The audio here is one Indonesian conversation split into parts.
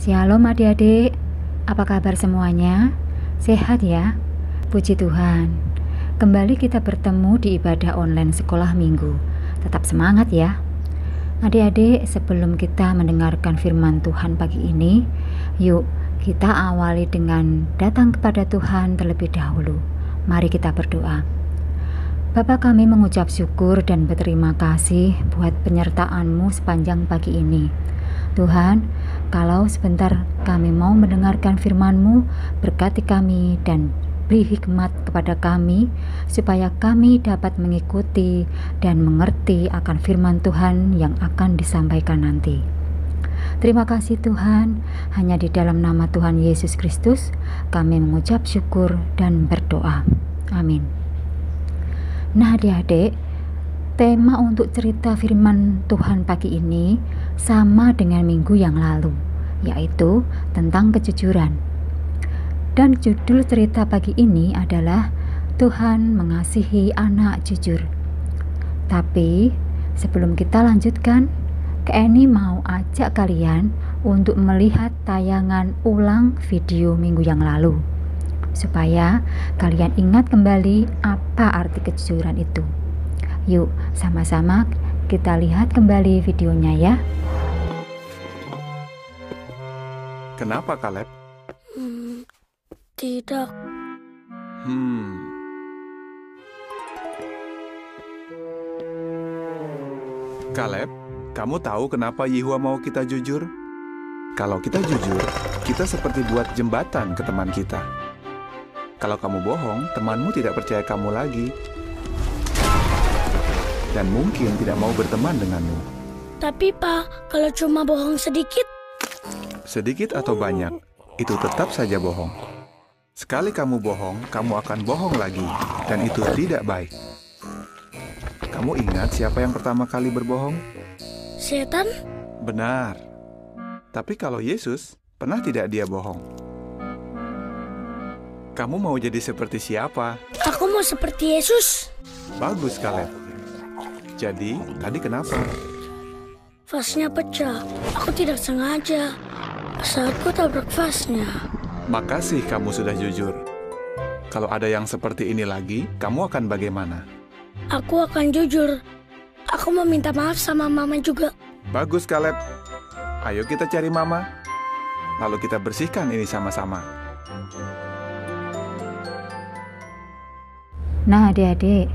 Shalom adik-adik, apa kabar semuanya? Sehat ya? Puji Tuhan. Kembali kita bertemu di ibadah online sekolah minggu. Tetap semangat ya. Adik-adik, sebelum kita mendengarkan firman Tuhan pagi ini, yuk kita awali dengan datang kepada Tuhan terlebih dahulu. Mari kita berdoa. Bapa, kami mengucap syukur dan berterima kasih buat penyertaan-Mu sepanjang pagi ini. Tuhan, kalau sebentar kami mau mendengarkan firman-Mu, berkati kami dan beri hikmat kepada kami, supaya kami dapat mengikuti dan mengerti akan firman Tuhan yang akan disampaikan nanti. Terima kasih Tuhan, hanya di dalam nama Tuhan Yesus Kristus kami mengucap syukur dan berdoa. Amin. Nah adik-adik, tema untuk cerita firman Tuhan pagi ini sama dengan minggu yang lalu, yaitu tentang kejujuran. Dan judul cerita pagi ini adalah Tuhan mengasihi anak jujur. Tapi sebelum kita lanjutkan, Kak Eni mau ajak kalian untuk melihat tayangan ulang video minggu yang lalu, supaya kalian ingat kembali apa arti kejujuran itu. Yuk, sama-sama kita lihat kembali videonya ya. Kenapa, Kaleb? Tidak. Kaleb, kamu tahu kenapa Yehua mau kita jujur? Kalau kita jujur, kita seperti buat jembatan ke teman kita. Kalau kamu bohong, temanmu tidak percaya kamu lagi. Dan mungkin tidak mau berteman denganmu. Tapi Pak, kalau cuma bohong sedikit? Sedikit atau banyak, itu tetap saja bohong. Sekali kamu bohong, kamu akan bohong lagi. Dan itu tidak baik. Kamu ingat siapa yang pertama kali berbohong? Setan? Benar. Tapi kalau Yesus, pernah tidak dia bohong? Kamu mau jadi seperti siapa? Aku mau seperti Yesus. Bagus, Kaleb. Jadi, tadi kenapa? Vasnya pecah. Aku tidak sengaja. Saat ku tabrak vasnya. Makasih kamu sudah jujur. Kalau ada yang seperti ini lagi, kamu akan bagaimana? Aku akan jujur. Aku mau minta maaf sama Mama juga. Bagus, Kaleb. Ayo kita cari Mama. Lalu kita bersihkan ini sama-sama. Nah adik-adik,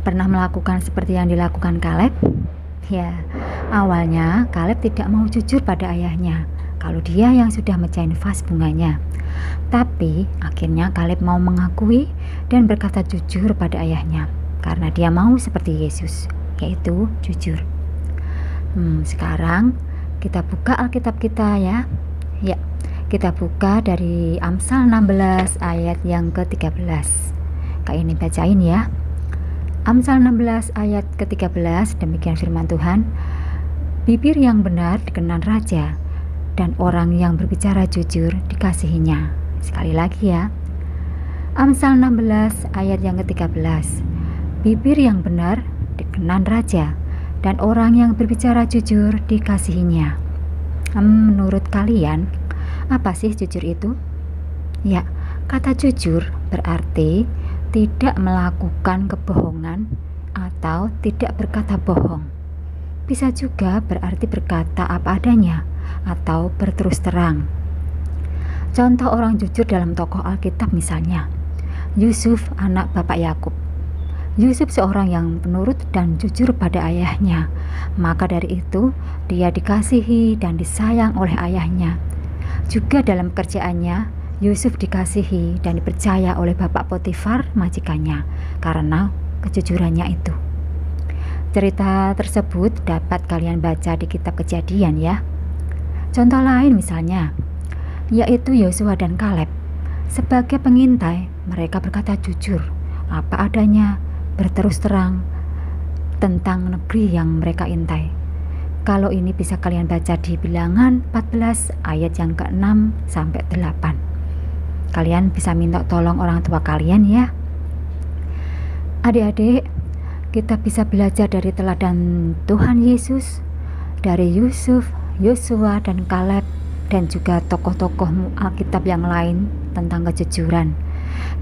pernah melakukan seperti yang dilakukan Kaleb? Ya, awalnya Kaleb tidak mau jujur pada ayahnya kalau dia yang sudah mecahin vas bunganya. Tapi akhirnya Kaleb mau mengakui dan berkata jujur pada ayahnya karena dia mau seperti Yesus, yaitu jujur. Sekarang kita buka Alkitab kita ya. Ya, kita buka dari Amsal 16 ayat yang ke-13. Kak ini bacain ya. Amsal 16 ayat ke-13, demikian firman Tuhan. Bibir yang benar dikenan raja, dan orang yang berbicara jujur dikasihinya. Sekali lagi ya. Amsal 16 ayat yang ke-13. Bibir yang benar dikenan raja, dan orang yang berbicara jujur dikasihinya. Menurut kalian, apa sih jujur itu? Ya, kata jujur berarti tidak melakukan kebohongan atau tidak berkata bohong. Bisa juga berarti berkata apa adanya atau berterus terang. Contoh orang jujur dalam tokoh Alkitab misalnya, Yusuf anak Bapak Yakub. Yusuf seorang yang penurut dan jujur pada ayahnya. Maka dari itu dia dikasihi dan disayang oleh ayahnya. Juga dalam pekerjaannya, Yusuf dikasihi dan dipercaya oleh Bapak Potifar majikannya karena kejujurannya itu. Cerita tersebut dapat kalian baca di kitab Kejadian ya. Contoh lain misalnya, yaitu Yosua dan Kaleb. Sebagai pengintai, mereka berkata jujur, apa adanya, berterus terang tentang negeri yang mereka intai. Kalau ini bisa kalian baca di Bilangan 14 ayat yang ke-6 sampai 8. Kalian bisa minta tolong orang tua kalian ya. Adik-adik, kita bisa belajar dari teladan Tuhan Yesus, dari Yusuf, Yosua, dan Kaleb dan juga tokoh-tokoh Alkitab yang lain tentang kejujuran.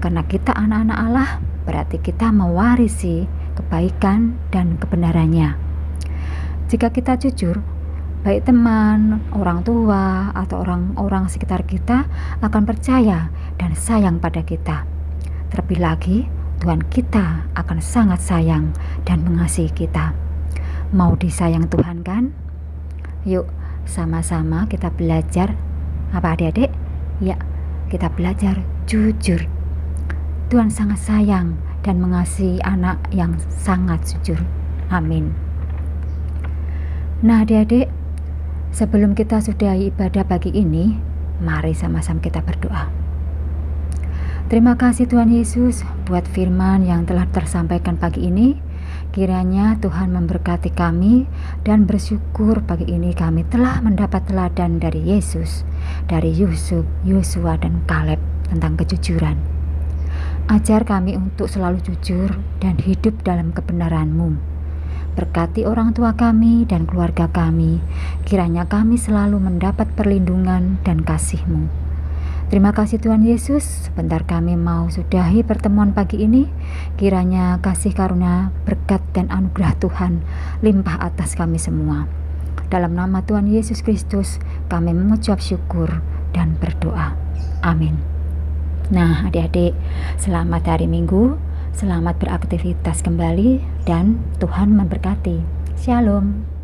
Karena kita anak-anak Allah, berarti kita mewarisi kebaikan dan kebenarannya. Jika kita jujur, baik teman, orang tua, atau orang-orang sekitar kita akan percaya dan sayang pada kita. Terlebih lagi, Tuhan kita akan sangat sayang dan mengasihi kita. Mau disayang Tuhan kan? Yuk, sama-sama kita belajar. Apa adik-adik? Ya, kita belajar jujur. Tuhan sangat sayang dan mengasihi anak yang sangat jujur. Amin. Nah adik-adik, sebelum kita sudahi ibadah pagi ini, mari sama-sama kita berdoa. Terima kasih Tuhan Yesus buat firman yang telah tersampaikan pagi ini. Kiranya Tuhan memberkati kami dan bersyukur pagi ini kami telah mendapat teladan dari Yesus, dari Yusuf, Yosua, dan Kaleb tentang kejujuran. Ajar kami untuk selalu jujur dan hidup dalam kebenaran-Mu. Berkati orang tua kami dan keluarga kami, kiranya kami selalu mendapat perlindungan dan kasih-Mu. Terima kasih Tuhan Yesus, sebentar kami mau sudahi pertemuan pagi ini. Kiranya kasih karunia, berkat dan anugerah Tuhan limpah atas kami semua. Dalam nama Tuhan Yesus Kristus, kami mengucap syukur dan berdoa. Amin. Nah adik-adik, selamat hari Minggu, selamat beraktivitas kembali, dan Tuhan memberkati. Shalom.